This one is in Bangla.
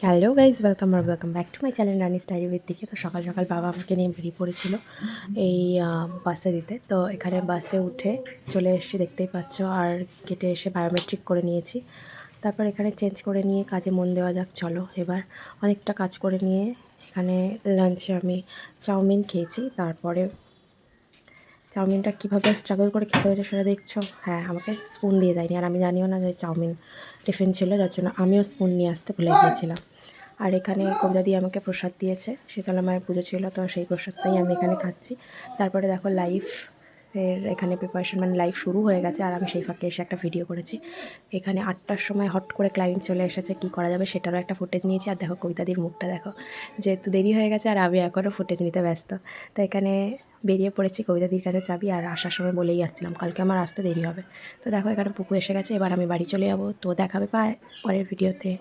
Hello guys, welcome back to my channel Rani style with দিকে। তো সকাল সকাল বাবা আমাকে নিয়ে বেরিয়ে পড়েছিল এই বাসে দিতে। তো এখানে বাসে উঠে চলে এসেছি, দেখতেই পাচ্ছ। আর কেটে এসে বায়োমেট্রিক করে নিয়েছি। তারপর এখানে চেঞ্জ করে নিয়ে কাজে মন দেওয়া যাক। চলো এবার অনেকটা কাজ করে নিয়ে এখানে লাঞ্চে আমি চাউমিন খেয়েছি। তারপরে চাউমিনটা কীভাবে স্ট্রাগল করে খেতে হয়েছে সেটা দেখছো। হ্যাঁ, আমাকে স্পুন দিয়ে যায়নি, আর আমি জানিও না যে চাউমিন টিফিন ছিল, যার জন্য আমিও স্পুন নিয়ে আসতে ভুলে গিয়েছিলাম। আর এখানে কবিতা দিয়ে আমাকে প্রসাদ দিয়েছে, শীতলা মায়ের পুজো ছিল, তো সেই প্রসাদটাই আমি এখানে খাচ্ছি। তারপরে দেখো এখানে প্রিপারেশন, মানে লাইভ শুরু হয়ে গেছে, আর আমি সেই ফাঁকে এসে একটা ভিডিও করেছি। এখানে 8টার সময় হট করে ক্লায়েন্ট চলে এসেছে, কী করা যাবে সেটারও একটা ফুটেজ নিয়েছি। আর দেখো কবিতাদির মুখটা দেখো, যেহেতু দেরি হয়ে গেছে আর আমি এখনও ফুটেজ নিতে ব্যস্ত। তো এখানে বেরিয়ে পড়েছি কবিতাদির কাছে চাবি, আর আসার সময় বলেই যাচ্ছিলাম কালকে আমার আসতে দেরি হবে। তো দেখো এখানে পুকু এসে গেছে, এবার আমি বাড়ি চলে যাবো। তো দেখাবে পরের ভিডিওতে।